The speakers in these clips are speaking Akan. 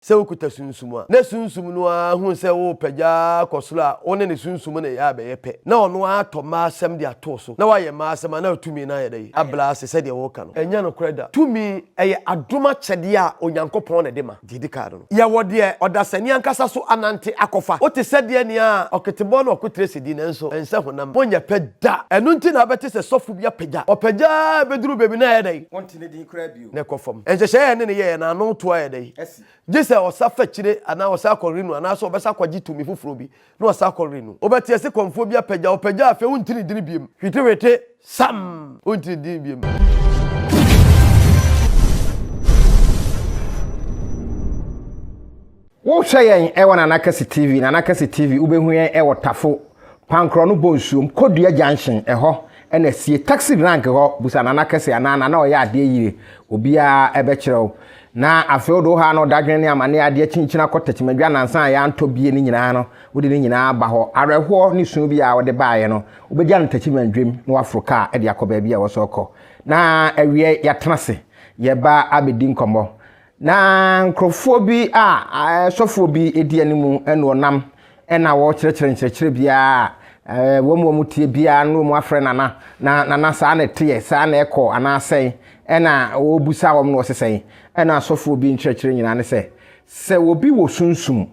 se ukuta sunsum na sunsum no a hu se wo pagya kosoro a one ne sunsum na ya be yepe na ono ato ma asem de ato so na waye ma asem na tumi na ye dai abla se de wo ka no enya no kreda tumi eye adoma chede a onyankopon na de ma didi ka no ye wode odasani ankasa so anante akofa o te sede ne a oketebo na okotresi di nenso ense honam onya peda enu nti na bete se sofu bia pagya opagya beduru bebi na ye dai wonti ne din kra bio ne kofam enhye ne ye na no to ye dai jise osafa chire ana osakorinu ana so obesa kwaji tumi fufuro bi na osakorinu obeti ese komfo bia pagya opagya afi wontini dini biem hwetewete sam wontini dini biem wo hweyen e wona nakasi TV na nakasi TV ubehu yen e wotafo pankro no bonsuom kodua junction e ho na sie taxi rank ho busa na nakasi ana na oya ade yire obia ebe kirew na afeodo ha no dadwen ne amane ade chinchina kotachimadwa nansan ya ntobie ni nyina no wodi ni nyina ba ho areho ni sun bia wode baaye no obegya ntachimadwem no Africa e de akoba bia wosoko na awie yatenase ye ba abedi nkomo na nkrofo bi sofo bi edi animu eno nam ena wo kyerkyere bia wo tie bia no mu afre na saa na tie saa na ekọ anasai ena wo busa wo no sesai ena sofo bi nkyerkyere nyina ne se wo bi wo sunsum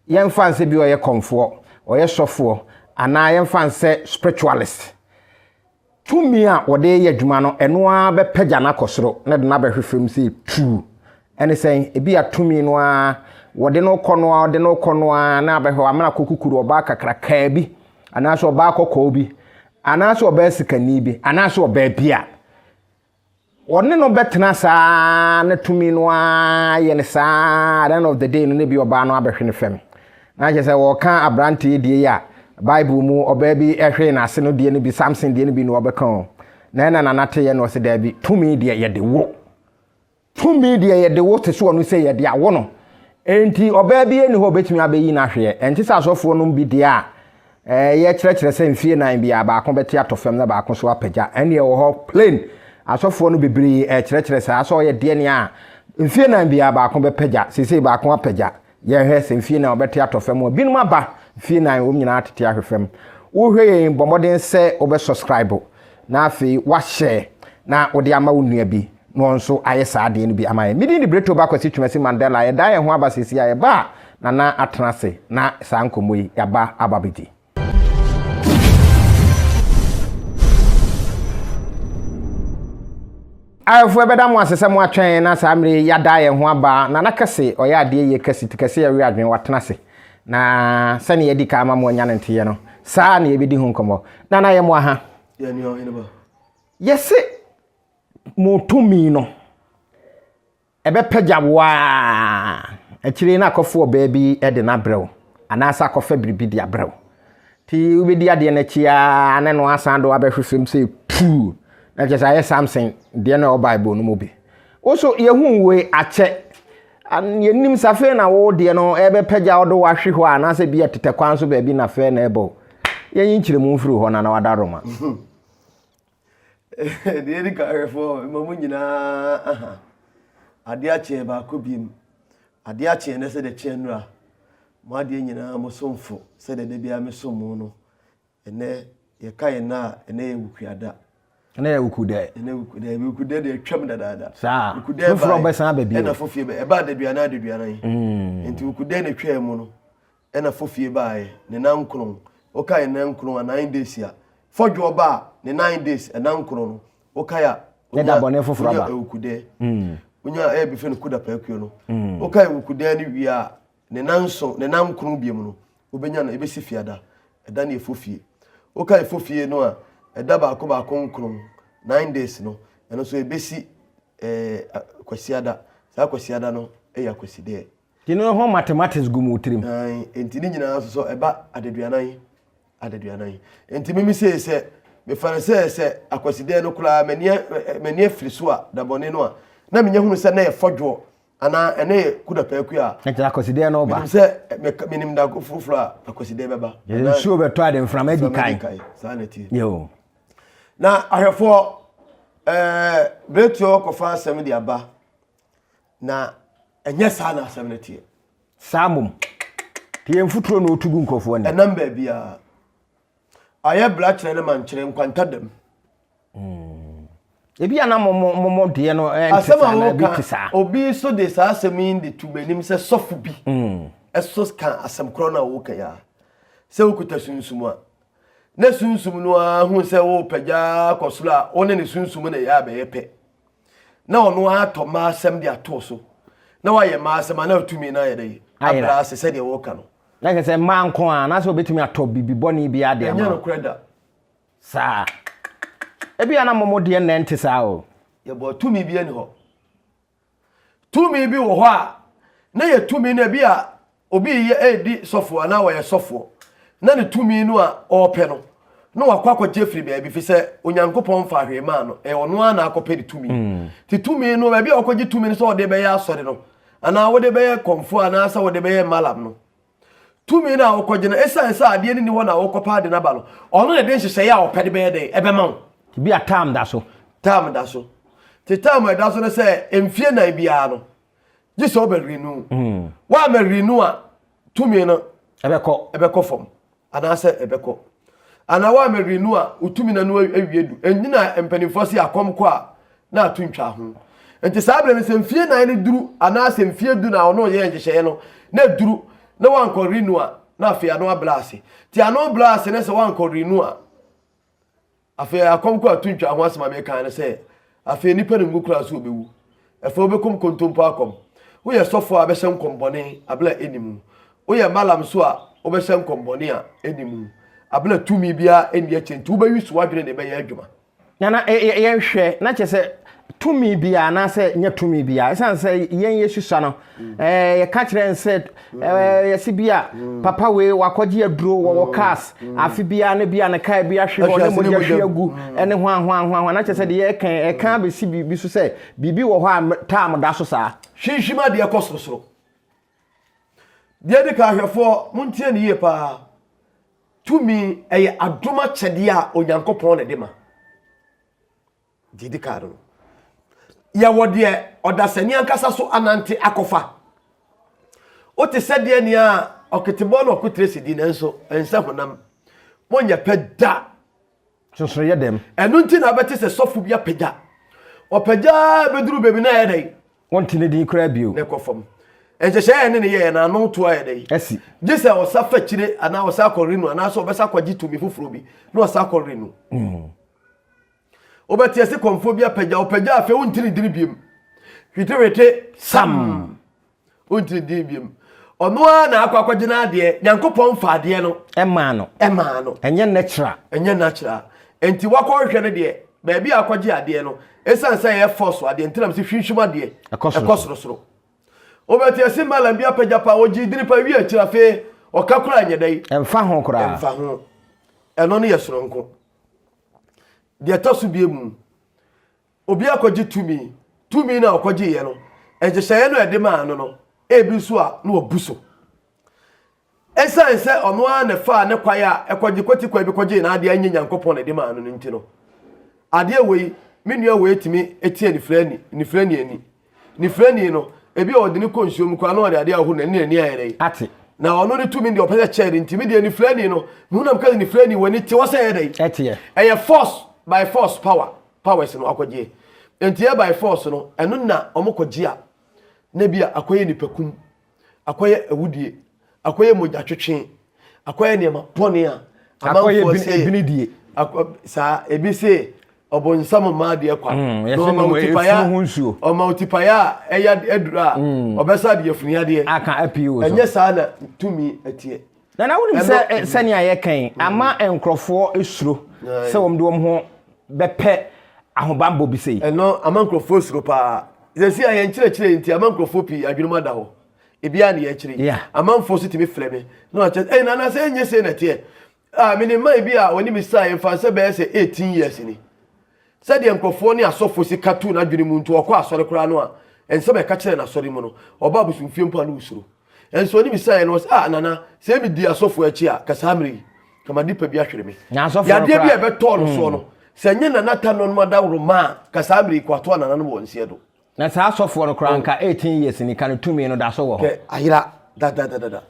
yemfa nse bi oye komfo oye sofo ana yemfa nse spiritualist tumi a wode ye adwuma no eno a be pagya na kosoro na de na be hwefem se tu ene sen ebi atumi no a wode no kono a na be ho amana kokukuru oba kakraka bi ana so oba kokko bi ana so oba sikani bi ana so oba bia wonne no betena saa na tumi no a ye ne saa at the end of the day no ne bi oba no abehwe ne fam na je se wo kan abrante die ya Bible mu oba bi ehwe na ase no die ne bi Samson die ne bi no obeka na nate ye no se da bi tumi die ye de wo tumi die ye de wo te so no se ye de awo no enti oba bi eni ho betumi abeyi na hwe enti sa asofo no bi de a ye kyerkyere se mfie nan bia ba akon beti atofem na ba akon so apagya ene ye wo ho plain asofo no bibiri kyerkyere se aso ye de ne a mfie nan bia ba akon bepagya sese ba akon apagya ye hwe se mfie nan obeti atofem o binum aba mfie nan wo nyina atete ahwefem wo hwe ye bomoden se obe subscribe na afi wa share na odi ama wo nua bi no nso aye saade no bi amaye midi ni breto ba kwasi twumasi Mandela ye da ye ho abasisi aye ba na atenase na saa nkomoyi ya ba ababidi afu ebeda mo asese mo atwen na saa mre ya da ye ho aba na nakase oya ade ye kasi tikase ya wi adwen watenase na sane ye dika ama mo nya nte ye no saa na ye bedi hu nkomo na ye mo aha ye ni o inaba yese motumi no ebe pagya wa akire na akofo obabi e de na brew anasa akofa biribi dia brew ti ubedi ade na chia na no asando abehwefem se pu na je say Samson de na Bible no mobi oso yehu we ache an yenim safe na wo de no ebe pagya odo wahwe ho anasa bi atete kwan so baabi na fe na ebo yen kyire mu mfiri ho na wadaroma de edi ka refo mamu nyina aha ade ache ba ko biem ade ache ne se de che nura mo ade nyina mo somfo se de bia me somu no ene ye kai na ene ye wukuada ene ye wukude bi wukude de twam dada sa wukude from besan ba bi ena fofie ba e ba de duana enti wukude ne twa mu no ena fofie ba ye ne nankron o kai nankron 9 days ya fodwo ba ne 9 days enankron no o kaya ne da bone foforo ba wukude unya e bi fe no kuda pa akuo no o kai wukude ne wi a ne nanso ne nankron biem no obenya na ebesi fiada eda ne fofie o kai fofie no a eda ba ko nkron 9 days no eno so ebesi kwasiada sa kwasiada no e ya kwaside kino ho mathematics gumu tirim enti ni nyina so eba adeduanan enti mimi se me faranse se akwaside no kula mani afiriso a da bone no a na menya hunu se na ye fodwo ana ene kuda pa aku a na akwaside no ba se minim da fufuro a akwaside beba ye sure beto ade mframa edi kai sa na ti yo na ahwefo betio ko fa asem di aba na enye sa na asem na tie Samum. The infutro no to go for one. A number be I have black man children quanta them. If you are no more dear no and some obi so this as mean the two men says soft be. As so can as some crona walker ya. So could a Sumsum. Ne Sumsum no who say oh peja cosula only the Sumsum in a yabe. Now no Thomas sem dia torso. Now I am master man to me na day. I said you walk. Like I said, man, corn, that's what between a top be bonny be at the no credit. Sir. Ebi ana momo de nante sa o. Ye bo to me bi ani ho. To me bi wo ho a na ye to me na bi a obi ye edi sofo ana wo ye sofo. Na ne to me no a ope no. No akwakọ Jeffrey be bi fi se onyankopon fa hwe ma no. E ono ana akọpe di to me. Ti to me no be akọji to me so de be ya asore no. Ana wo de be komfo ana sa wo de be malam no. To me na akọji na esansa ade ni ho na akọpa de na ba no. Ono de nhyehyɛ ya opede be de ebe ma wo. Be a time that so. Time that so. The time I doesn't say, Enfia na biano. Just over renew. Why me renew to me no ebeko form. And I said ebeko. And I want me renew utumi na no awiedu. Enina empanifo se akom kwa na atwintwa ho. Enti sabre me se mfie na ne duru ana se mfie du na ono ye nhyehyɛ no. Na duru na wan ko renew na afia no ablase. Ti ano blase na se wan ko renew afi akomko atwintwa ho asema me kan se afi nipa ne ngukura so obewu afi obekom kontompo akom wo ye sofo a behye nkombone abla enimu wo ye malam so a obehye nkombone a enimu abla tumi bia eni akyentu wo bewi so wadwene ne be ye adwuma na ye hwe na kyese tumi bia na se nya tumi bia esan se yen yesusa no ye ka kire nse ye si bia papa we wakoje aduro wo cars afi bia ne bia ne kai bia hwe ho ne mo ya hwe agu ene ho na kyese de ye kan be si bibi so se bibi wo ho a tam da so sa hwehwima de ekosoro de de ka hwefo muntie ne ye pa tumi eye adoma kyede a onyankopon ne de ma de ka do ya wode odasani ankasa so anante akofa o te se de ni a oketebo na okotresi di nanso ensa honam monya peda so ye dem enu nti na beti se sofu bia peda opeda beduru bebi na ye dai wonti ne din kra bio ne kofom enhyehyɛ ne ye na no to aye dai esi gise o safa kire ana o sa korinu ana so obesa kwaji tumi fufuro bi na o sa korinu obeti ese komfobia pagya afa wontiri diri biem hwetewete sam wontiri diri biem ono na akwakwagye na ade nyankopon fa ade no ema no enye natural enti wakɔhwɛ ne de ba bia akwagye ade no esansa ye force ade ntinam se hwinhwima de ekosoro obeti ese malam bia pagya pa ogi diri pa wi akira fe okakura anye dai emfa ho kura eno ne yesoronko de tosu biemu obi akwaji tumi na akwaji ye no enjehye no ede ma no ebi so a no obuso esanse ono a ne fa ne kwaya ekwaji kwati kwa bi kwaji na ade anya nyankopon ede ma no nti no ade wei menua wei timi etie ni frani no ebi odini konsuom kwa no ade ahu na ni ayere ate na ono ne tumi de opese chere ntimi de ni frani no hunam ka ni frani wani ti wose ede ate eye force by force power is no akwaje entie by force no eno na omokoje a na bia akoye nipakum akoye awudie akoye mogyatwetwe akoye ne mapone a akoye ebinidie sa ebi se obonsam ma de kwa no multipaya eya edura obesa de afuni de aka apio so enye sa na tumi atie na woni se sania ye kan ama enkrofo esuro se wom de wom ho bepe ahobambo bi sei eno amankrofo esuro pa zesi ayen kyerɛkyerɛ nti amankrofo pi adwunuma da ho ebia ne ye kyerɛ amanfo so timi freme no akyɛ na na se enye se na tie mini mai bia woni mi sai mfa se be se 18 years ni se de enkrofo ne asofo si katu na adwuni mu nti okɔ asɔre kora no a ense be ka kyerɛ na asɔre mu no oba busu mfie mpa no usuro enso ni mi sai no nana se mi di asofo achi a kasamri kama dipa bi ahwere me ya de bia be tɔ no so no se nye na Tano no madawro ma kasamri kwato nana no wonsie do na sa asofo no kranka 18 years ni kan tumi no da so wo ke ayira da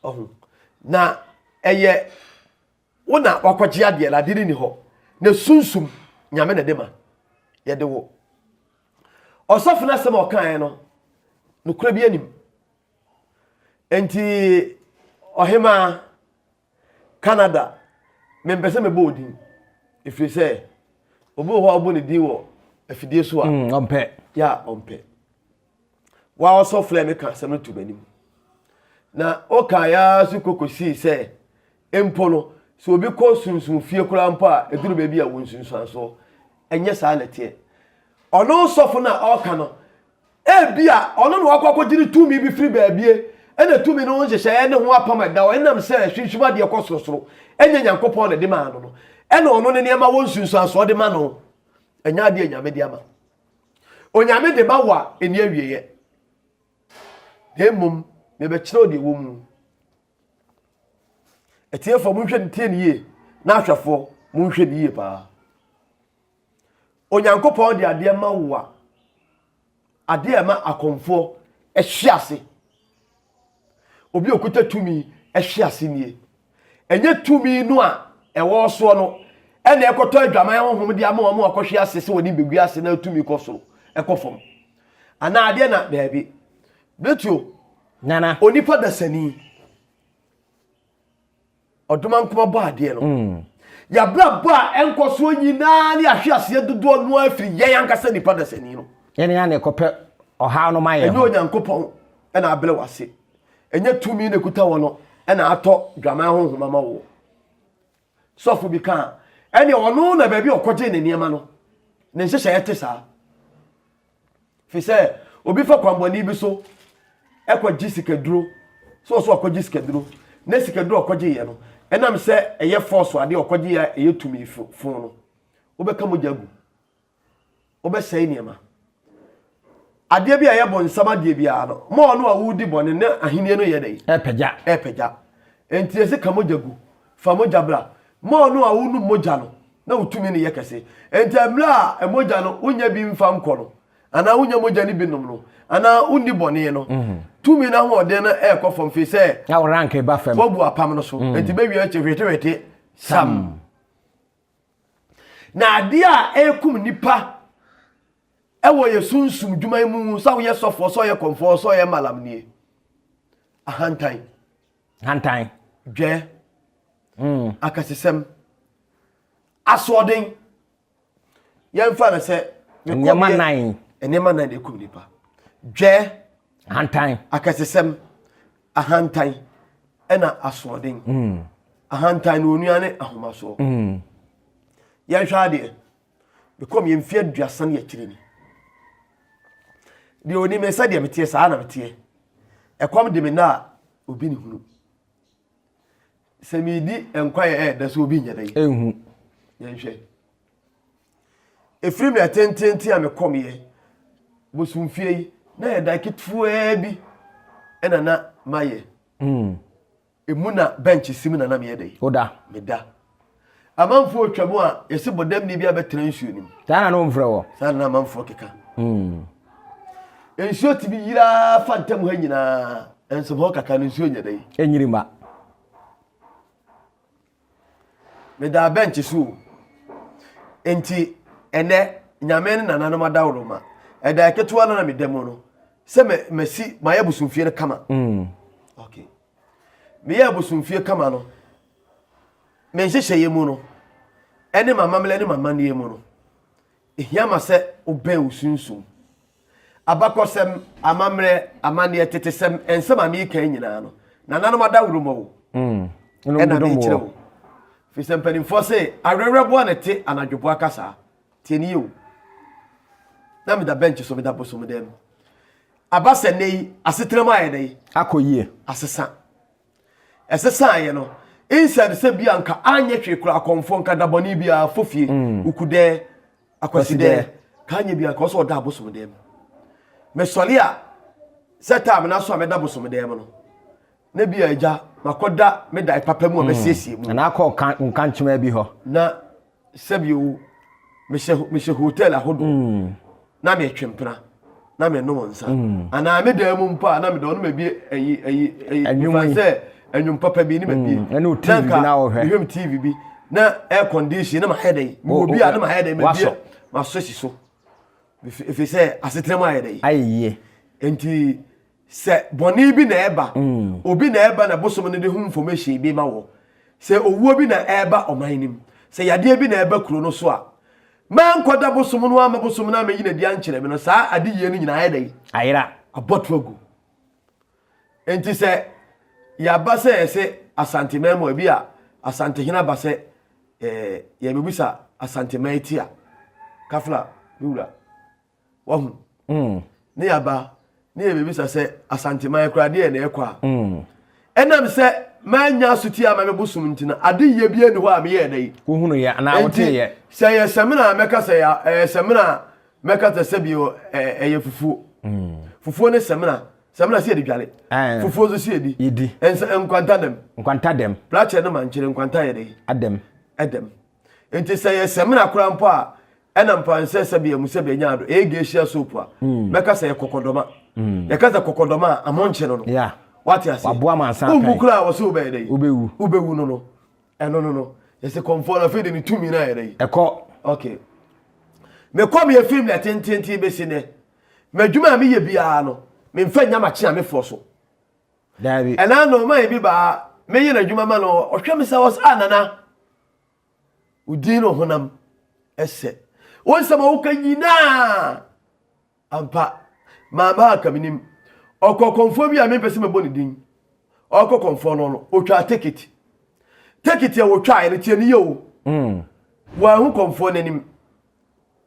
oh na eye wona wakwaje ade la de ni ho na sunsum nyame na de ma ye de wo osofo na sem okan no nukura bi anim enti ohima Canada membese me bodin if you say obo ho obo ne di wo afidie so a ompe ya ompe wa osofo le me ka sem no to banim na oka ya su kokosi say empo no so obi ko sunsun fie kura mpo a eduru ba bi a wonsunsun so enye sa na tie ono sofo na oka no bia ono no akwa jiri tumi bi free ba bie ena tumi no nhyehyɛ ene ho apam da o enam sɛ hwehwuma de ekɔsorosoro enya nyankopɔn na de ma no no ena ono ne niam wonsunsun so de ma no enya de nyame de ama onyame de ba wa eni awieye demum me be kyerɛ de wo mu etiefo mu hwɛ ntie ne yie na ahwɛfo mu hwɛ ne yie pa onyankopɔn de ade ma wo ade ma akomfo ehwiase obi okuta tumi ehwiase nie enye tumi no a ewo so no ene ekoto adwaman honhom de ama omo akohwiase se woni begu ase na tumi kosoro ekofom ana ade na baabi betio nana onipa dasani odoman kuma ba ade no ya bra ba enkoso nyina ne ahwiase dodo no afiri yen ankasa nipa dasani no yene ya ne kope oha no maye enye onyankopon ena abele wase enye tumi ne kuta wono ena ato dwaman honhom ma wo sofo bi kan ene ono na baabi okoje ne niema no ne nhyehyɛ yete saa fi sɛ obi fa kwamboni bi so ekwaji sikaduro so okwaji sikaduro ne sikaduro okwaje ye no enam sɛ eye force ade okwaje ya eye tumi fun no obeka mo jagu obesɛe niema ade bi aye bon sama de bi a no mo no a wudi bon ne ahenie no ye dai epagya enti ese ka mo jagu fa mo jabra mo no a wunu moja no na utumi ne ye kese enti amla emoja no unya bi mfa nko no ana unya moja ni bi nom no ana uni bone no tumi na ho de na ekofom fi se ya rank ba fam bobu apam no so enti be wi ache hwete sam na ade a ekum nipa ewo ye sunsum dwuma mu sa wo ye sofo so ye komfor so ye malam nie ahantan dwe akasesem asoden yemfa na se enema nan de kum nipa dwe ahantan akasesem ahantan ena asoden ahantan no onuane ahomaso ya hwa de bekom yemfia duasan ye kireni de oni me sa de metie sa na metie ekom de me na obi ni hunu semidi enkwaye da so obi nyadai ehu yenhwe efrim ya tententi a mekom ye bosumfie yi na ye da kitfu bi ena na maye emuna bench sim na me ye dai oda meda amanfo otwamu a yesi bodam ni bia betra nsuo nim sana no mfre wo sana amanfo keka nsuo tibi yira fantam ha nyina enso ho kaka nsuo nyadai enyirima meda bench su enti ene nyame ne nananom adawroma eda ketewa na medemo no se mesi maye busumfie kama okay me ye busumfie kama no me nhyehyɛ yemu no ene mamamle ne mamane yemu no ehia ma se obe usunsum abakosem amamre amane tetesem ensem ami kan nyina no nananom adawroma wo ena me kyerɛ fisem panimfo se arerebo anete anadwobo akasa tieni yo na me da bench so me da bosom dem abase nei asetrem aye dai akoyie asesa esesa ye no inside se bia nka anye twekura akomfo nka daboni bia fofie ukude akwaside ka anye bia ka so da bosom dem me sole a setam na so me da bosom dem no na bia eja makoda me dai papa mu obesiesie mu na akọ nkanchema bi ho na sebio me she hotel ahodo na me twempena na me no nsa ana me da mu mpa na me do no me bi eyi say enwum papa bi ni me bi na TV na wo hwe hwem TV bi na air condition na ma headache me obi a na ma headache me bi ma so si if you say asetrema headache aye enti se boni bi na eba obi na eba na bosom ne de hu information bi ma wo se owuo bi na eba omanim se yade bi na eba kuro no so a man koda bosom no ama bosom na me yi na di ankyere me no saa ade yie no nyina headache ayira abotogu enti se ya ba se asante memo bi a asante hina ba se ya bebisa asante maitia kafla biura wahu ne ya ba ne ya bebisa se asante mai krade na ekwa enam se manya sutia ma mebusum ntina ade ye bia ni ho a me ye dai ko hunu ya na wote ye se ye semina meka se ya semina meka te se bio ye fufu fufu ne semina si edwale fufu zo si edi ensa enkwanta dem plache ne manchire enkwanta ye dai adem enti se ye semina kura mpo a ena mpanse se bia musa be nyaado ege hia soap a meka se ye kokodoma ye kaza kokodoma amonche no yeah what you say aboa mansa pai ubukura wo so be dai ubewu no no ye se komfor na fede ni tumi na ye dai eko okay me kom ye film na tententi be sine madwuma me ye bia no me mfa nya machi ame foso davi ena no mai bi ba me ye na dwuma ma no ohwe me sa was anana udin no honam ese wonsama wo kanyina ampa ma ba kaminim Okomfo bi a me pese me boni din Okomfo no otwa ticket ya wotwa ene tie ne yo wa hu komfo nanim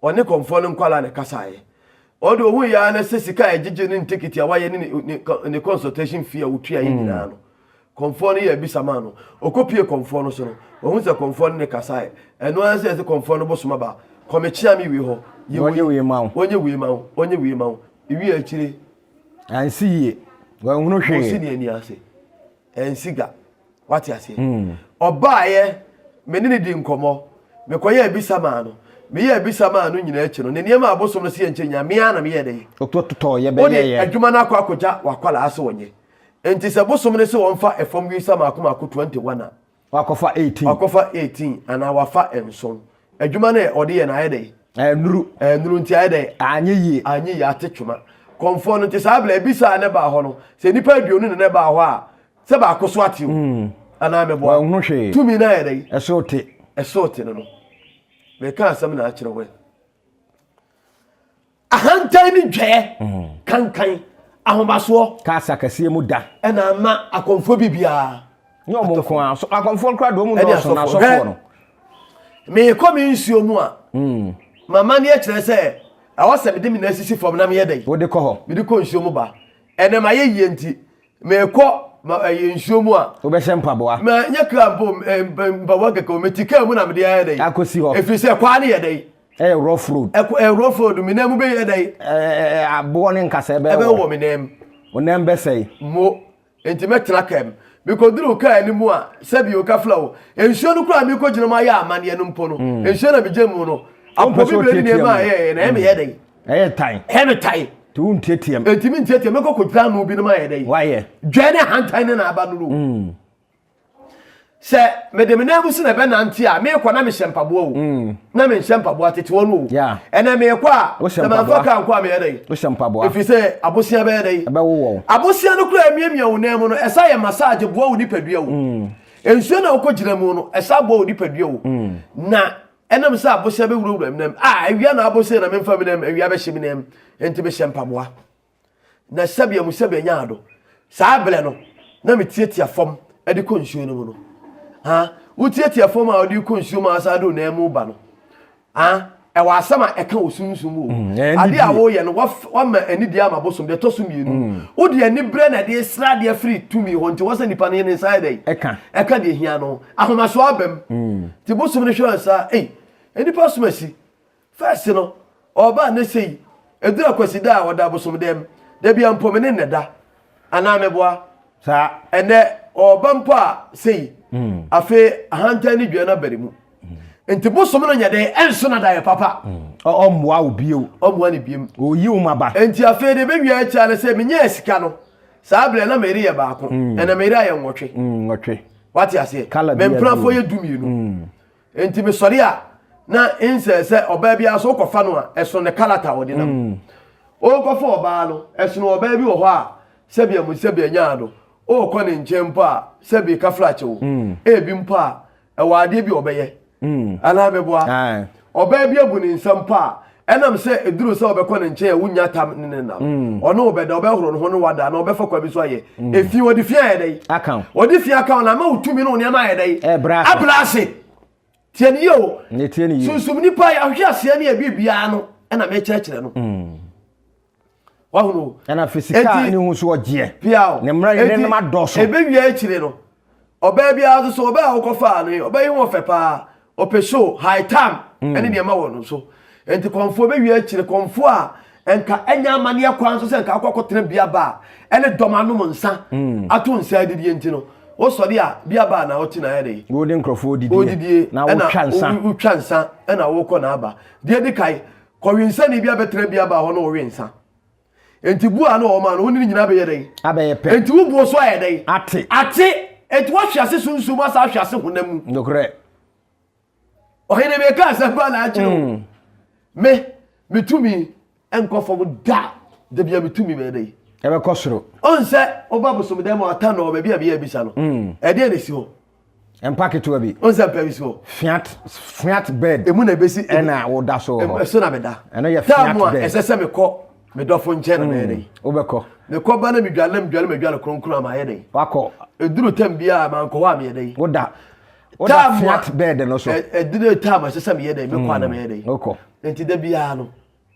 one komfo no nkwala ne kasaye odo hu ya na sesika ejeje ne ticket ya waye ne consultation fee a wotwa yi nyina no komfo no ya bisama no okopie komfo no so no ohun se komfo ne kasaye eno an se komfo no bosoma ba komechia mi wi ho onye wi ma iwi akire ansiye wa hunu hwe osi ne ani ase ensiga wati ase obaaye menini di nkomo mekoye ebisama no meye ebisama no nyina echi no ne niam abosom no se enche nya me ana me ye dey otototo ye be ye adwuma na akwakoja wakwala ase wonye enti se bosom ne se wonfa efom wi sama akoma ko 21 a wakofa 18 ana wafa enson adwuma na ode ye na ye dey nuru nti ye dey anye ye atechuma komfo no te sabla ebisa ne ba ho no se nipa aduonu ne ba ho a se ba akoso atiu ana me bo hunu hwe tumi na ye dey esote no me ka asam na akire we ahantan ni dwe kankan ahobaso ka sakasie mu da ena ma akomfo bibia nyo mo ko aso akomfo kra do mu no so na so no me komi nsuo mu a mama ne akire se awasem de mi na sisi fom na me yedai wo de ko ho me de ko nsuo mu ba ene ma ye yie nti me ko nsuo mu a wo be hempa boa ma nya krampo mba waga ko metika mu na me de yedai akosi ho efise kwa ne yedai rough road rough road mi na mu be yedai abo ne nkasa be wo mi nem onem be sei mo enti metra kem because duru ka ni mu a sabi o ka flow ensuo no kura mi ko gina ma ya amane no mpo no ensuo na me gemu no apo bi ne ma na e me yedai time tu ntietiem etimi ntietiem me ko dra no bi no ma yedai waye dwane hantan na aba no se me de me na busu na be na nti a me ko na me hyempabo o na me hyempabo atete wono o ena me ko a na ma fa kan ko a me yedai wo hyempabo if you say abosia be yedai be wo abosia no kura emiemia wo na mu no esa ye massage bo wo ni padua wo ensuo na wo ko gina mu no esa bo wo ni padua wo na enam sa abosia be wuro nem awia na abosia na memfa nem awia be hyem nem enti be hyempaboa na sabia mu sabia nyaado saa bele no na me tietia fom ade ko nsuo no mu no wo tietia fom a ade ko nsuo ma asa do na mu ba no e wa asama e ka osunsum wo ade a wo ye no wa ma anidi ama bosom de toso mienu wo de ani bre na de sra de free to me ho nti wo se nipa no ye inside dey e ka de hia no ahomaso abem ti bosom ne hwe sa eni pasumasi first no oba na sei edura kwasida a woda bosom dem da bia mpomene ne da ana meboa sa ene oba mpo a sei afi ahanta ni dua na barimu enti bosom no nyede enso na da papa omwa obio omwa ne biem oyi umaba enti afi de bewia cha na se menye esika no saa ble na meri ye baako ena meri aye nwotwe nwotwe wati ase memprafo ye dumienu enti me sori a na insese oba bia so kofa no a eso ne kalata wodi nam o kofa oba no eso no oba bi wo ho a sebia mu sebia nyaado o ko ne nchempo a sebi kaflache wo ebi mpo a ewade bi obeye ana meboa oba bi abu ne nsampo a enam se eduru se obekọ ne nche wunya tam ne na ono obeda obehoro no ho no wada na obefa kwa bi so aye efi wodi fi aye dai akan wodi fi akan na ma utumi no ne ma aye dai abrase tieni yo ne tieni yo sunsum ni pa ya hwe ase ne bibia no na me kyerɛkyerɛ no wahuno na fisika ni hu so ogie ne mra ne ma doso ebewia akyire no oba bia so oba akofa no oba yi ho fepa opesho high time ene ne ma wo no so enti komfo bewia akyire komfo a enka enya amane akwan so se enka akokotena bia ba ene domanom nsa ato nsa didi enti no wo sori a bia ba na oti na yede wo de nkrofo didi na wo twansa ena wo kɔ na aba die di kai kɔwinsa ni bia betra bia ba ho no wo winsa enti bua no o ma no woni nyina be yede abaye pe enti wo buo so ayede ate enti wo hwase sunsum asa hwase honam ndokre o hene me ka sa ba na akiro me tumi enkofo da de bia me tumi be dey ebe kosoro onse oba bosom dem o Tano ba bia bisa no e de ne si ho empake to abi onse pa bi si ho fiat bed emu na besi ena wo da so ho so na be da eno ye fiat bed esese me ko me dofo nche na me dey obeko me ko ba na me dwale kronkron ma ye dey wako eduru tem bia ma nko wa me dey wo da fiat bed no so eduru tam esese me ye dey me ko na me dey oko enti da bia no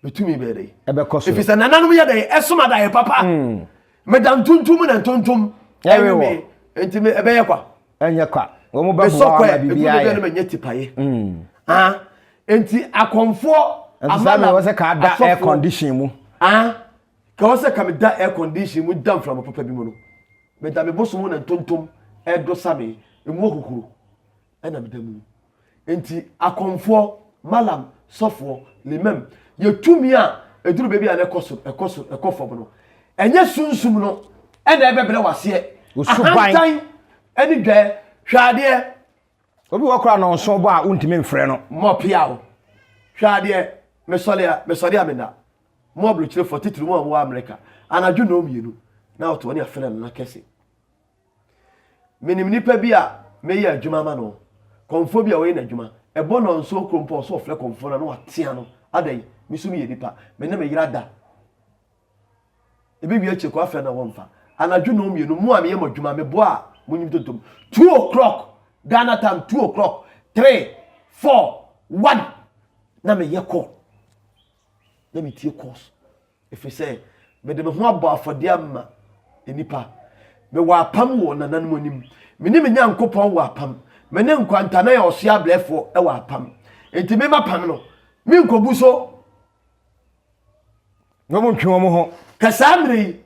betumi be dey ebe kosoro ifisa nananom ye dey esoma da ye papa me dan tuntum na tuntum ewe enti me ebe ye kwa enye kwa wo mo babu wa na bibia ye me nye tipaye enti akomfo amana wo se ka da air condition mu ka wo se ka me da air condition mu dam from papa bi mu no me da me boso na tuntum edo sabe emu okukuru ena me da mu enti akomfo malam sofo limem yetumi a eduru bebi a ekoso no enye sunsum no ena ebebere wase usuban eni dwe hwade obi wakora no nso bo a untime mfre no mo pia o hwade me sole amena mo blu kire 43 mo wa America anadwo no mienu na oto ne afere na kese menim nipa bi a meyi adwuma ma no komfo bi a we na adwuma ebo no nso krompo so ofle komfo na no watea no adai misumi ye nipa me na me yirada ebe wi acheko afre na wonfa anadwo no mienu mo a me yem adwuma me bo a munyim totom 2 o'clock Ghana time 2 o'clock 3 4 1 na me ye call na me tie course if you say me de me ho abo afode amma enipa me wa pam wo nanan monim me ni me nyankopon wa pam me ne nkwanta na ya osia blefo e wa pam enti me ma pam no me nkobu so no mo ntwe mo ho kasamri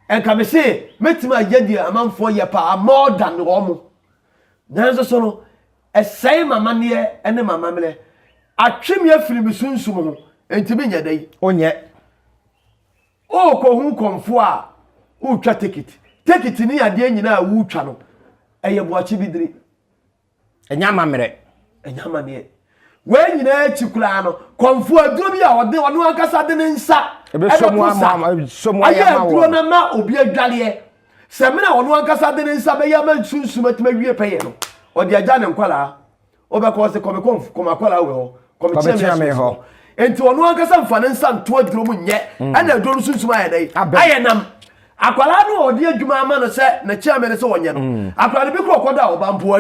enka me se metima agedi amanfo ye pa more than wo nanzo so no esai mama ne ene mama mele atwemi afiri me sunsum ho enti me nyedai onye o ko hu komfo a o twa ticket ni ade nyina a wu twa no eye boachi bidiri enya mamere we nyina achikura no komfo aduro bi a ode akasa de ne nsa ebe somu ya ma wo na ma obi adwale se me na ono akasa de ne nsa be ya ma sunsum atima wie peye no ode agya ne nkwala obekọ se komakwala we ho komitia me ho enti ono akasa mfa ne nsa nto aduro mu nye ana aduro sunsum ayedai ayenam akwala no ode adwuma ama no se na chia me ne se wonye no akwala bi kro koda obampo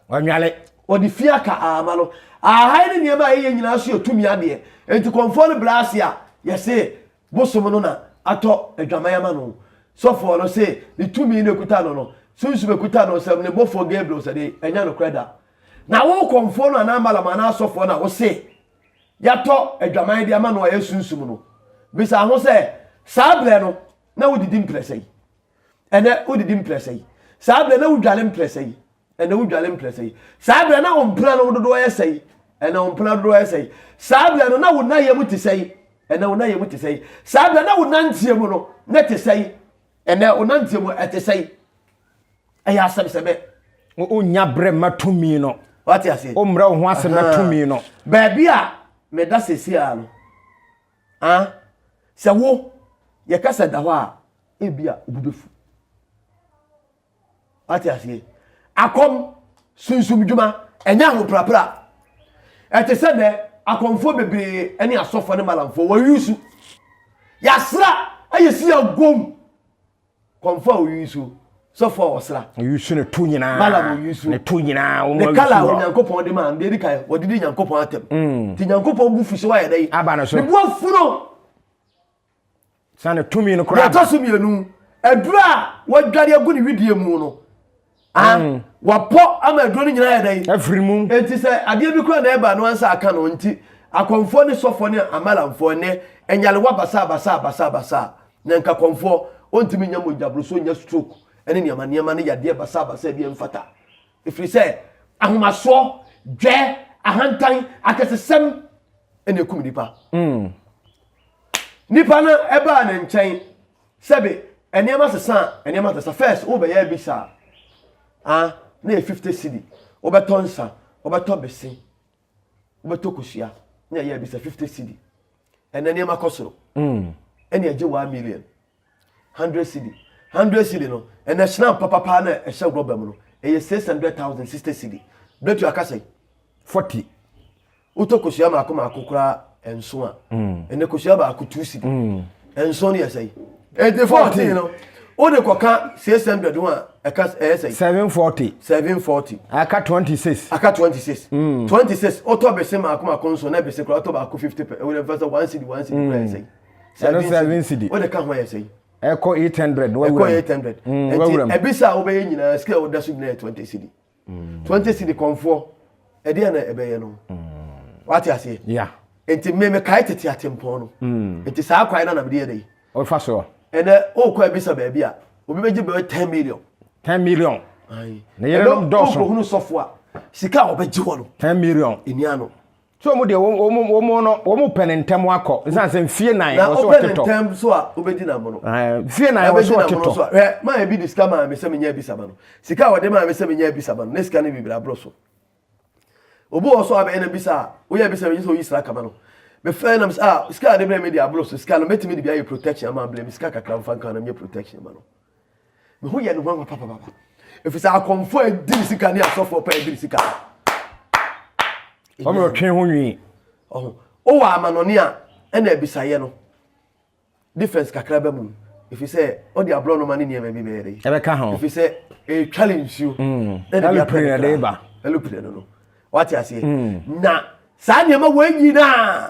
anwale odi fiaka amalo ahai ne niema ye nyina so yotumi ade enti komfort blast ya yese bosom no na ato adwamaya ma no so for no say the tumi ne kuta no sunsu be kuta no se ne bofo Gabriel se de enya no kreda na wo komfort no na amala ma na so for na wo say yato adwamaya de ama no ye sunsum no bisa ho se sable no na wo didi impressai ene wo didi impressai sable na wo dwale impressai ɛna wo dwale mpre sei saa bra na wo mpra no dodo yɛ sei ɛna wo mpra dodo yɛ sei saa bra no na wo na yɛ mu te sei ɛna wo na yɛ mu te sei saa bra na wo nantie mu no na te sei ɛna wo nantie mu ɛte sei ɛyɛ asɛm sɛbɛ o nya bre matumi no wate ase o mra wo ho asɛm matumi no baabi a me da sesi a no sɛ wo yɛ kasa da hɔ a ebia obubefu wate ase akom sunsum dwuma enya ho prapra ete se ne akomfo bebre ene asofo ne malamfo wa yusu yasra ayesi agom komfo wa yusu sofo wasra yusu ne to nyina malam yusu ne to nyina wo mo kala wo nyankopon de man de kai wo didi nyankopon atem ti nyankopon gu fuso wa ye dai aba no so ne bo afuro sane tumi no kora ya to so mienu adura wa dware agu ne widie mu no wapo ama aduro nyina ya dai afiri mu enti se ade bi kura na eba no ansa aka no nti akomfo ne sofo ne amalamfo ne enyale wa basa na nka komfo ontimi nya mojabro so nya stroke ene niama ne yade basa bi mfata ifiri se ahomaso dwe ahantan akesesem ene ekum nipa nipa na eba na nchen sebe eniama sesa first wo be ya bisa na 50 cedi obeto nsa obeto besi obeto kosia na ya bisa 50 cedi enene makosoro ene age 1 million 100 cedi no ene shina papa na ehye global mu no eye 600,000 60 cedi betu akasai 40 uto kosia makokura enso a ene kosia ba ko 2 cedi enso ne yesai 40 no o de koka 600 one eka say 740 aka 26 26 auto be se ma konso na be se auto ba ko 50 we the first 1 cedi price say 7 cedi o de ka ho say eko 800 no we 800 e bisa o be nyina scale o da so na 20 cedi 20 cedi komfo e de na e be ye no what you say yeah enti me kai tete atempo no enti saa kwai na be de dey o fa so ene o kwa bisa ba bia obi beji be 10 million ai na yere no doso o hunu sofo sika obeji wo no 10 million eniano so mo de wo mo penentem akọ nsan se fie nan wo so teto penentem so a obedi na mo no fie nan wo so teto ma e bi diska ma me se me nya bi saba no sika wo de ma me se me nya bi saba no ne sika ne bibira bro so obo wo so abe na bisa wo ya bisa me so yi sra kama no me fe na sika de me dia bro so sika no metimi de bia you protection ama blame sika kakra mfa kan na me protection ma no me ho ye no ho papa if it's a komfo edin sika ne asofo pa edin sika o me twen ho nwi o wa amanoni a na ebisaye no difference kakra ba mu if you say o di abro no mani ne bi be re e be ka ho if you say a challenge you na be pre na ba elu pre no what you say na sa ne ma wanyi na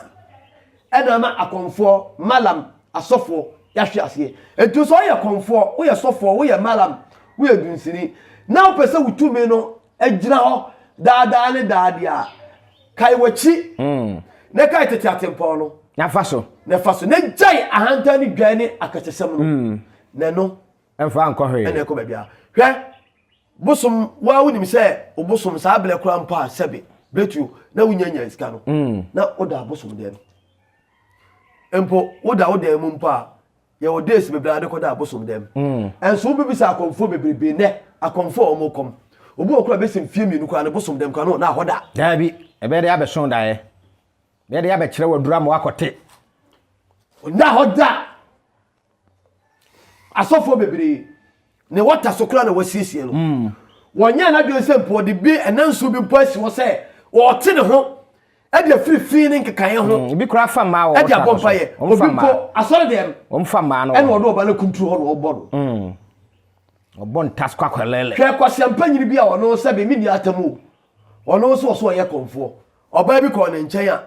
na ma akomfo malam asofo ya hwe ase etu so ye komfo wo ye sofo wo ye malam wo ye dunsini na o pese wutumi no agyina ho daada ne daadia kai wachi ne kai tete atempo no na faso ne jai ahanta ni dwane akachesem no ne no emfa anko hwe ene ko bia hwe bosom wa wonim se obosom sa able kura mpa sebe betu na wunyanya iska no na oda bosom de no empo oda mu mpa ye odes bebra de koda bosom dem enso bi bisa akomfo bebrebe ne akomfo omokom obi okura besim fie mi nukwa ne bosom dem kwa no na hoda da bi ebe de abeson dae be de abekire wadura ma wakote na hoda asofo bebre ne wata sokura na wasiesie no wonya na bi sempo de bi enanso bi pasi wo se wo te ne ho e de free ne nkekan ho bi kura fa ma wo e de abompa ye obi po asore dem omfa ma no e no do oba na kuntu ho no obo no obon task akwelele hwe kwasempa nyiri bi a wono se be mi ni atamu wono so ye komfo oba bi ko ne nchen a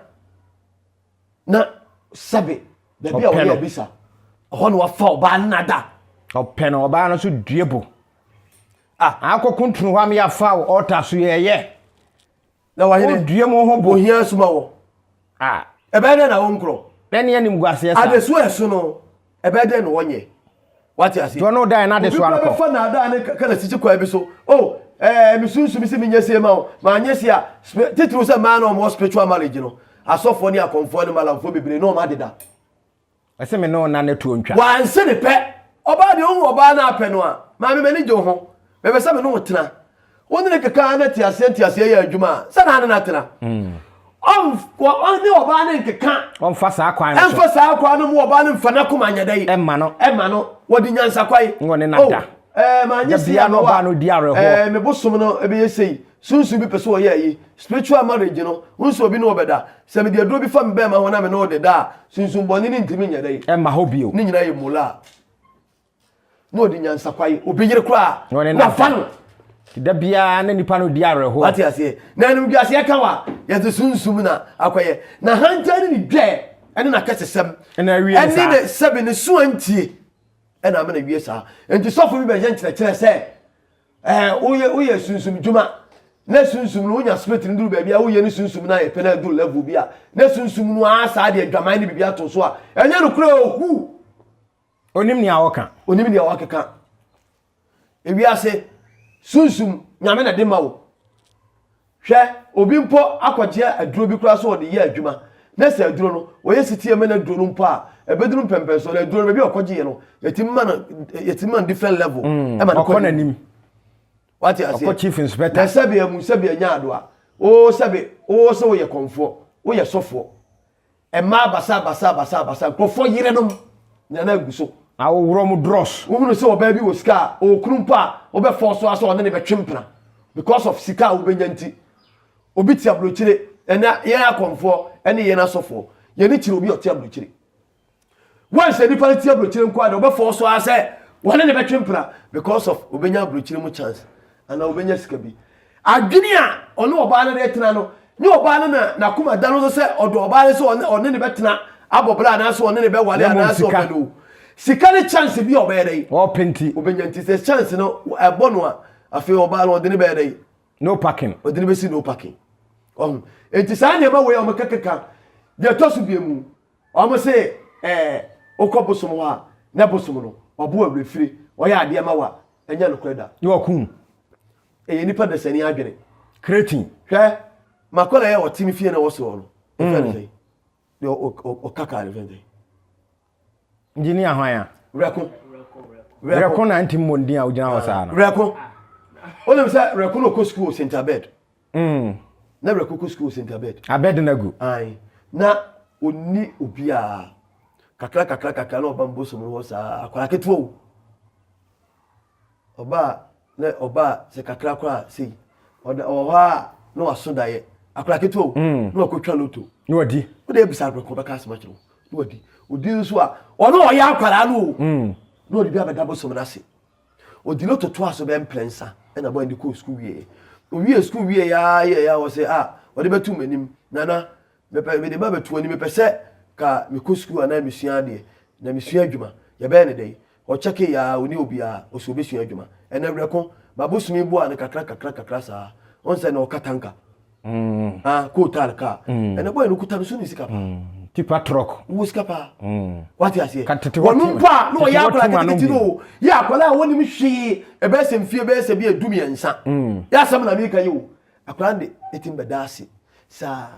na sabe be bi a wo ya bisa ho no wa fa oba nada open oba no so duebo akokuntunu hwa me ya fa altar so ye na wa hene duemo ho bo ohia suma wo ebe de na wo nkro ben ye nim guase esa adeso eso no ebe de no wonye what you see do no die na adeso anko fa na da ne kala sichi kwa bi so oh me sunsum se me nyese ma o ma nyese a titru se man no more spiritual marriage no asofo ni akomfo ni malamfo bebre no ma deda ese me no na ne to ntwa wan se ne pe oba de ohun oba na apɛ no a ma me mani jo ho me be se me no tena woni ne keka na ti Asante ya adwuma se na na tena on ne oba na nkeka on fa saa kwan no en fa saa kwan no mo oba na mfa na koma nyadai emma no wodi nyansa kwai ngone na da ma nyese no oba no di areho me bosom no ebe yesei sunsu bi pese wo ye yi spiritual marriage no unso obi no obeda se me de aduro bi fa me be ma ho na me no de da sunsu boni ni ntimi nyadai emma ho bio ni nyina ye mula no odi nyansa kwai obi yire kra na fa no da bia na nipa no di areho ati ase na nim bi ase ka wa ye te sunsum na akoye na hanta ni dwe ene na kasesem na wie sa ene ne sebe ne so antie ena me na wie sa enti sofo bi be je nkyerɛ se oye sunsum djuma na sunsum no nya spirit nduru ba bia oye ne sunsum na ye pena duru level bia na sunsum no asa de adwaman ne bibia to so a enya no kura ohu onim ni awoka ewi ase sunsum nyame na de ma wo hwe obi mpo akwaje aduro bi kura so ode ye adwuma na se aduro no oye sitie me na aduro no mpo a ebeduru mpempe so na aduro no bi okwaje ye no yetimman different level e ma ko na nim what you say chief inspector na sabe amu sabe anya adoa o sabe o so ye komfo o ye sofo e ma basa krofo yire no na na aguso aworo mu dross wo hunu se oba bi wo sika o kunumpa o be force aso ne be twempra because of sika wo benya nti obi ti abrochire ena ye akomfo ene ye na sofo ye ni chire obi o ti abrochire once ni party abrochire nko ade o be force ase wone ne be twempra because of obenya abrochire mu chance ana obenya sika bi adwini a ono oba na de tena no ni oba na kuma da no se odo oba ne se one ne betena abobla na se one ne be wale na se obelo sika ne chance bi oba dey o penti obenya nti se chance no ebo no a afi oba no de ne be dey no parking ode ne be si no parking enti sa ne ma we o makakaka de tosu bi mu o mo se okobosom ho a na bosom no obo awrefire o ya ade ma wa enya no kweda ni wakun nipa da sani adwene creating hwe makola ye otimi fie na woso no efere sei de o kaka event engineer hwan reko na anti mondi a ugina wasa na reko onem say reko no ko school center bed na reko ko school center bed abed na gu ai na oni obia kakra na oba mboso no wosa akwara ketuo oba se kakra kwa sei oha no wasoda ye akra keto no akotwa loto no odi o de bisa akra ko beka asma kiro no odi nso a ono oya akwara no no odi bia beda boso mnase odi loto to aso be mprensa na boy ndi ko school wie school wie ya wo se odi betu manim nana me de ba betu ani me pese ka me ko school ana mesua de na mesua adwuma ye be ne dey o cheke ya oni obia o so besua adwuma ena wreko babosumi bo an kakra sa on se na o katanka ko talka ena boy no kuta so ni sika pa tipa truck wo sika pa what you say wonu pa no ya akora kititi no ya akora woni mi hwe e be se mfie be se bi adumi ensa ya sam na mi ka yo akora de etim bedase sa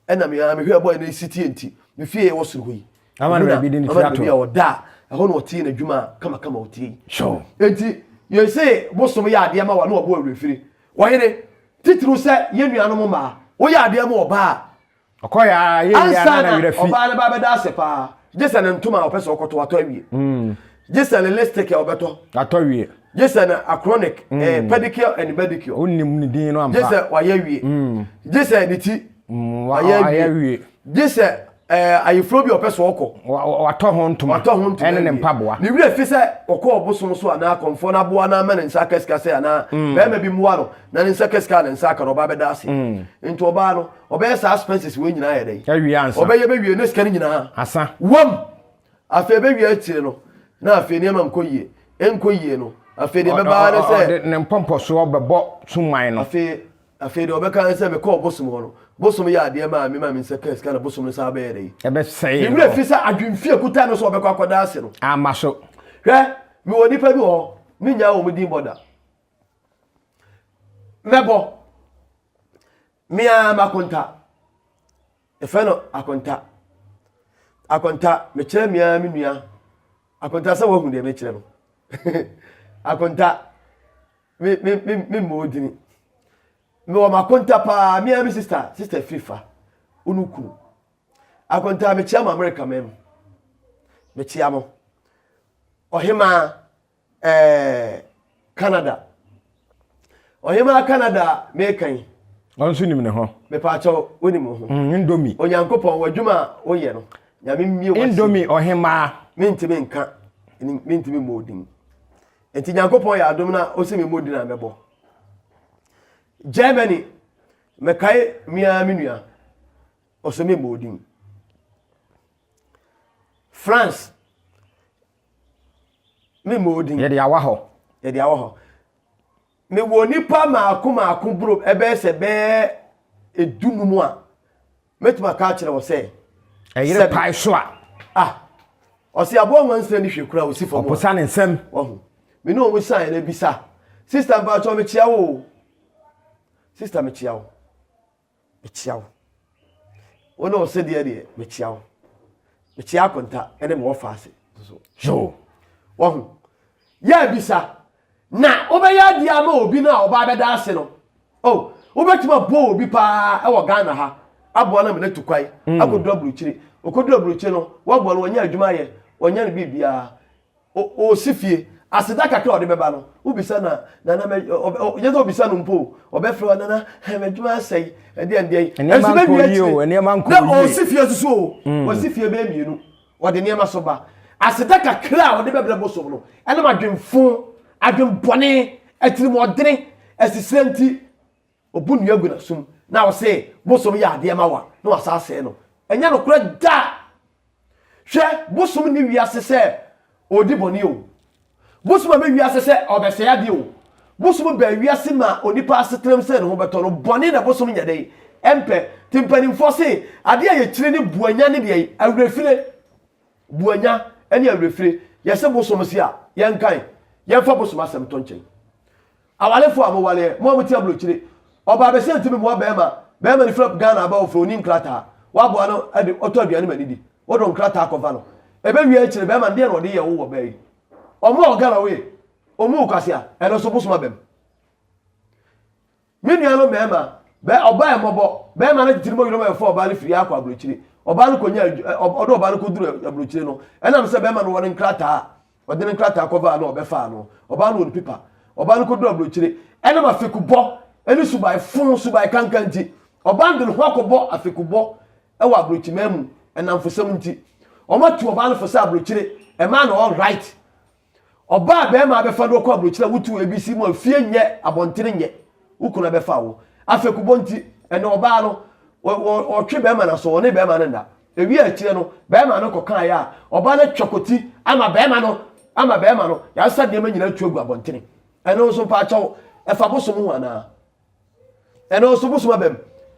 ena mi hwe boy na city enti mi fie wo suru hoyi amana na bi de ni fiato ya oda ho no oti na adwuma kama oti sure enti you say bosom ya ade ma wa no obo awrefiri wo yire titru se yenuanom ma wo ya ade ma oba okoya ye ya na wirefi oba na ba beda ase pa jesa na ntuma opeso okoto ato awie jesa na elastic obeto ato awie jesa na achronic pedicure and medicure onnim ni din no ampa jesa wa ya wie jesa ni ti wa ya wie jesa ayefrobi opeso oko wato ho ntuma ene ne mpaboa ni wire fi se okọ obosom so ana komfo na boa na ma ne nsa keska se ana be ma bi muwa no na ne nsa keska ne nsa ka no ba be da ase nti oba no oba sa expenses we nyina ye dey ya wie ansa oba ye be wie ne ska ne nyina asa wom afa be wie atire no na afa ne ma nkoyie no afa de be ba ne se ne mpompo so obebo suman no afa de obeka se me ko obosom no bosom ya ade ma me nsa keska na bosom ne sa be ye dey ebe sei ni wire fi se adwemfie kuta no so obekọ akoda ase no amaso hwe mi woni pa bi ho mi nya wo mudin boda mebo mia makonta efeno akonta me kire mia me nua akonta se wo hu de me kire no akonta me modini me wo makonta pa mia me sister fifa unuku akonta me chia ma America mem me chia mo ohima Canada ohima Canada me kan onso nim ne ho me pa cho onim ho indomie onyankopon wadwuma oyɛ no nyame mmie wasi indomie ohima mentime nka mentime modin enti nyankopon ya adom na osemi modin na mebo Germany me kai mia menua osemi modin France me modin ye de awa ho me woni pa maako bro ebe se be edunumu a metuma ka kire wo se eyire pai so a osi abo nwansre ni hwekura osi fo mo oposa ne nsem me no mo san na bisa sister ba cho me chia wo sister me chia wo ono o se de me chia konta ene mo fa ase so jo wo ya bisa na obeya dia ma obi na oba beda ase no oh obetima bo obi pa e wo Ghana ha abo na me na tukwai akodu abruchiri okodu abruchiri no wo bo no wonya adwuma ye wonya ne bibia o sifie aseda kakra ode beba no ubisa na me yezo obisa no mpo obefre na me adwuma asai ade enema nko na o sifie susu o sifie be mienu ode niema so ba aseda kakra ode bebra boso no ene madwemfo adwembone atirimodene asisenti obunu agu na sum na wo se bosom ya ade ma wa na wasase no enya no kura da hwe bosom ni wiase se odi boni o bosom ma wiase se obese ya de o bosom ba wiase ma onipa asetrem se no beto no boni na bosom nya dei empe timpanimfo se ade ya kire ni buanya ne de awrefire buanya ene awrefire yese bosom se a yenkan yenfa bosom asem tonchen awalefo amowale mo muti ablochire oba be se ntimi mo bema ni flop Ghana aba ofo ni nkrata wabo ano ade oto aduane manidi wodo nkrata akova no ebe wi akire bema de na ode ye wo bai omo Ghana we omo kwasia eno so bosom abem menu ano bema be oba emobo bema na titirimo yiro me fo oba ni firi akwa ablochire oba no konya odo oba no koduru ablochire no ena se bema no woni nkrata ode ni nkrata akova no obefa no oba no woni pipa oba no koduru ablochire ena ma fekubo eni subai fun subai kankanti obande no hwakobo afekubo ewa abrochimemu enamfosam nti omatu obande fosa abrochire e ma na all right oba be ma be fa do ko abrochire wutu ebisi mu afie nye abontere nye ukuna be fa wo afekubo nti ene oba no o twe be ma na so ne be ma nda ewi akire no be ma no kokan ya oba na twakoti ama be ma no ya sa de ma nyina twa gu abontere ene so pa chawo e fa boso mu ana eno so busuma bem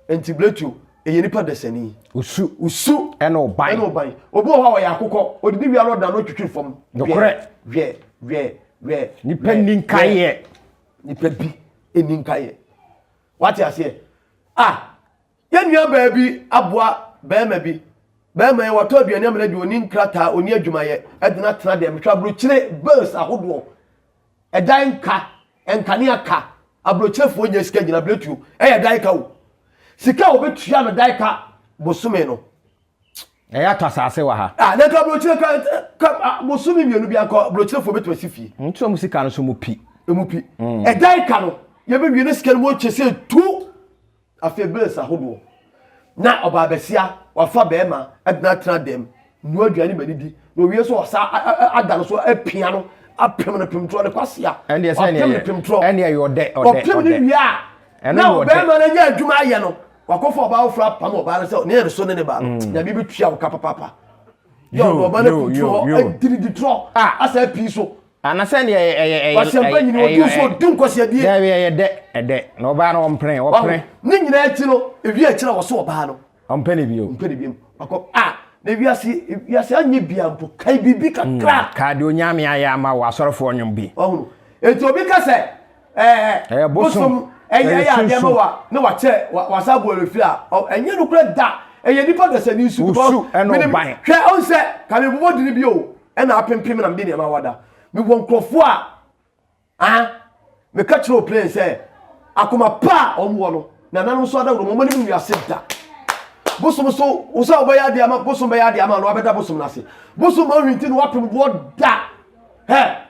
entibletu eyenipa desani usu eno ban obi o ha ya akukọ odidi wi alo da no twitwi fom dokore we nipa ninkaye nipa bi eninkaye wati ase yenua ba bi aboa bema bi bema ye wato aduane amena di oni nkrata oni adwumaye edina tena de metwa brochire bills ahodo edan ka enkane aka abrochefo nya sika gina bletu eya daika wo sika obetua me daika bosume no eya tasase wa ha na ka abroche ka bosume mienu bia ka abrochefo betu asifie ntu mu sika no so mu pi e daika no ye be wiene sika no mo chese tu afie bills ahodo na oba besia wafa bema edna tra dem nu aduane manidi no wie so osa adalo so apia no apem na pemtro le kwasia and yes and you ode opem ni wia na be ma na nya adwuma aye no wakofo ba ofra pam oba na se ne so ne ba na bi betua wo papa yo oba na putro didi tro asa pi so ana se ne wasempa nyini odu so dum kwasia die ede na oba na ompren ni nyina achi no ewi achi na wo so oba no ompene bio akọ na wiase anye bia mpo kai bibi kakra ka de onyame aya ma wa asorofo onyum bi ohunu enti obi ka se bosom ya ade ma wa na wa che wa sabo refri a enye no kura da eye nipa da se ni su because hwe on se ka me bobo dini bi o e na apempem na me de ma wada me won krofo a me ka chiro play say akoma pa omwo no na nanu so da mo mani mu wiase da bosom so usa obaya de ama bosom baya de ama no abeda bosom na se bosom ma hwinti no wapem bo da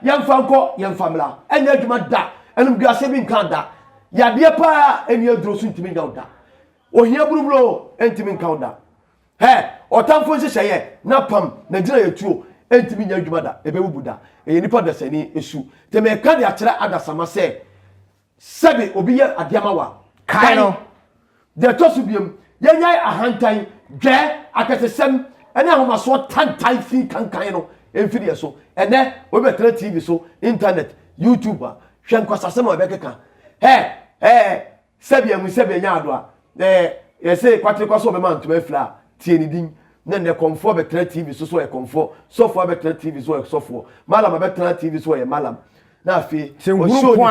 yemfa nko yemfa mla enya adwuma da enum wiase bi nkan da ya de pa eni aduro so ntimi nyaw da ohia burubulo entimi nkan da otamfo nhyehyeye na pam na gina yetuo entimi nya adwuma da ebebubu da eye nipa da sani esu te me ka de akyere adasama se sebe obi ye adiama wa kai no de to su biem ye nyai ahantan dwe akatesem ene ahomaso tantan fi kankan no emfiri eso ene obi betra TV so internet YouTube hwe nkwasasem obekeka sebe mu sebe nya ado a yese kwatre kwaso be man tuma fla tie ni din na ne komfor betra TV so e komfor sofo betra TV so e sofo malam betra TV so e malam na afi o show ni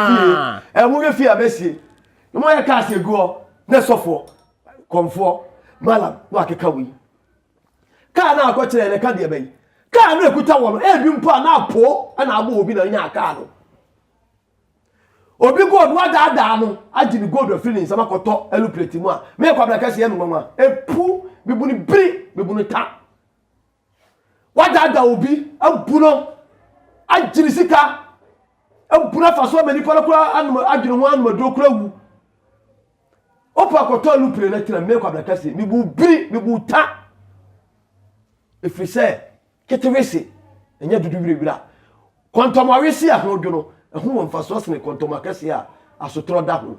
fie mu ge fie abesi mo ya ka se go na sofo komfor malam wa keka wi ka na akọkire ne ka de bai ka na ekuta wo no bi mpo na apo na agbo obi na nya aka no obi god wa da no agini god of feelings sama koto eluplate mu a me kwa braka se enu mama epu bibuni biri bibuni ta wa da obi abu no agini sika abu na faso mani pala kura anu agini ho anu do kura wu opa koto eluplate na tira me kwa braka se bibu biri bibu ta efrise ketewese enya dudu biribira kontomawesi ahodo no ehu won faso se ne kontomakase a asotro da ho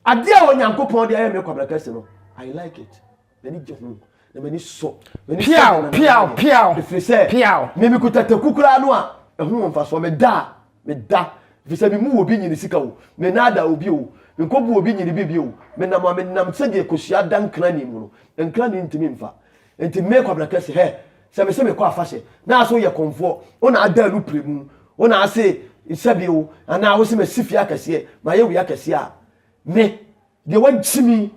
ade a onyankopon de aye me kwabrakase no I like it meni jehu na meni so meni piao efrise me kutata kukura no a ehu won faso me da efrise bi mu obi nyini sika wo me nada obi o nkobu obi nyini bibi o me nam sede kosia dan krani mu no nkrani ntimi mfa enti me kwabrakase se me kwa fashe na so ye komfo ona ada lu premu ona ase isabio ana wo se me sifia kase ma ye wi akase a me de wajimi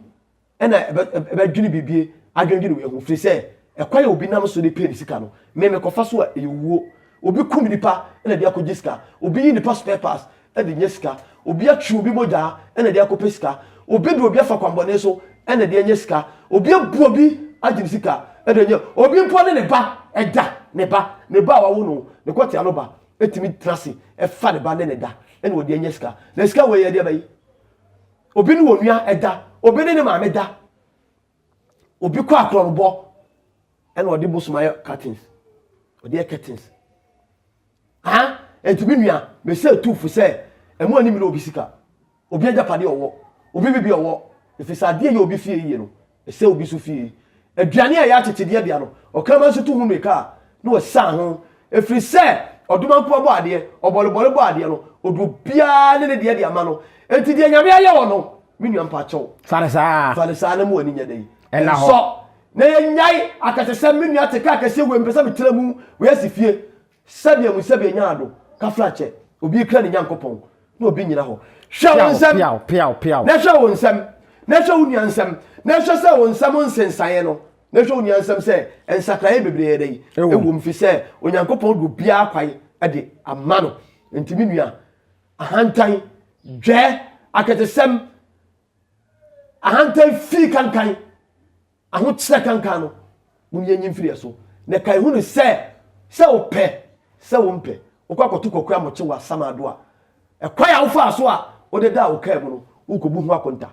ena ebe dwini bibie adwendwini we hu firi se ekwa ye obi nam so de pe sika no me kofa so a ewuo obi kum nipa ena de akogiska obi yi nipa spare pass e de nyeska obi atwu obi moja ena de akopeska obi de obi afa kwambone so ena de nyeska obi abu obi agini sika edenye obi mpo ne ba eda ne ba wawo no ne kwati aloba etimi trase e fa ne ba ne da ene wodi enye sika na sika we ye de bayi obi ne wonua eda obi ne ma me da obi kwa akrobo ene wodi busuma curtains wodi curtains etimi nua me se tufu se emu ani mi no obi sika obi ajapade owo obi bibi owo efisa ade ye obi fie yi no e se obi so fie aduane a ya tetede dia no okama so tu hu meka no sa ho efiri se oduma mpo bo ade obolobolo bo ade no odu bia ne de dia ma no enti dia nyame aye wo no minua mpa chew fare sa na mu ani nya dai so na nyai akatese minua teka akase we mpesa bitira mu we asifie sabia mu sabia nya ado ka flache obi kra ne nyankopon na obi nyina ho hwa wonsam piao na hwa wonsam na hwa uniansam na hwa se wonsam nsensan no na hwa uniansam se ensakraye bebree dai ewu mfi se onyankopon do bia kwai ade amano ntimi nua ahantan dwe akatesem ahantan fi kankan aho tsira kankan no munye nyimfiri so na kai hu ne se ope se wo mpe okwakotu kokua moche wa samado a ekwaya wo fa so a ode da wo kai mu no ukobu hu akonta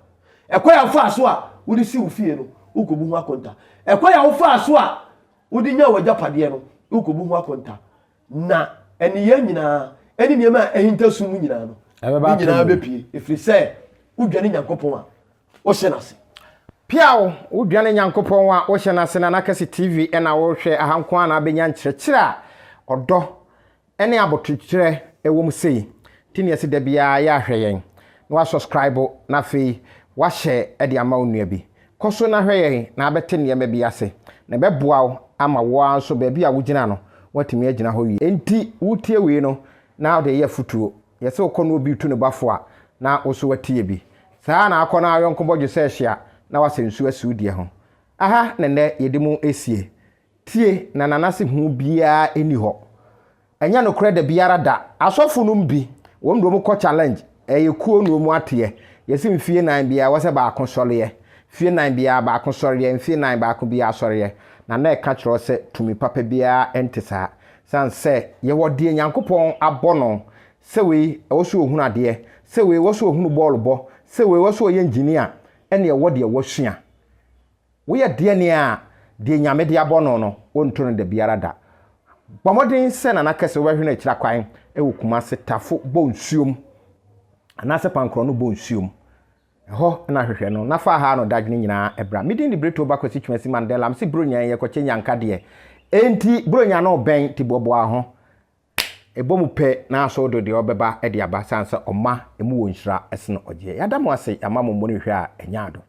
ekwaya wo fa so a wodi si wo fie no ukobu hu akonta ekwaya wo fa so a wodi nya wajapade no ukobu hu akonta na eniye nyina eni niema ehintasum nyina no nyina bepie efiri se udwane nyankopon a wo hyenase piao udwane nyankopon a wo hyenase na nakase TV ena wo hwe ahanko ana abenya nkyerɛkyerɛ a odo ene abotukyerɛ ewo mu sei tini ese da bia ya hwe yen na wa subscribe na fe wa share e de ama onua bi koso na hwe yen na abete ne ma bi ase na beboa wo ama wo anso ba bia wo gina no watimi agina ho yi enti wutie we no na de ye futuo ye se okono obi tu ne bafo a na wo so watie bi saa na akọ na ayonko bojo se hia na wase nsu asudie ho aha nene yedimu esie tie na nanase hu bia eni ho enya no kre da biara da asofo no mbi won do mu ko challenge eyekuo no mu ate yesi mfie nan bia wase ba akonsole fie nan bia ba akonsore mfie nan ba akobia asore na eka kyerɛ sɛ tumi papa bia entesa san sɛ ye wodie nyankopɔn abono sɛ we woso ohunu ade sɛ we woso ohunu ball bɔ sɛ we woso ye engineer ene ye wode wasua we ye de ne a de nyame de abono no wonto no da biara da bomodin sɛ na nakase we hwene kyira kwan ewo kuma se tafo bɔ nsuom anase pankro no bɔ nsuom ho na hwehwe no na fa ha no dadwene nyina ebra midin di breto ba kwasi twasi Mandela am se bronya ye kwache nyanka de enti bronya no ben ti bobo ho ebomu pe na so do de obeba e de aba sansa oma emu wonhira esno oje yada mo ase ama mo mo hwe a enya ado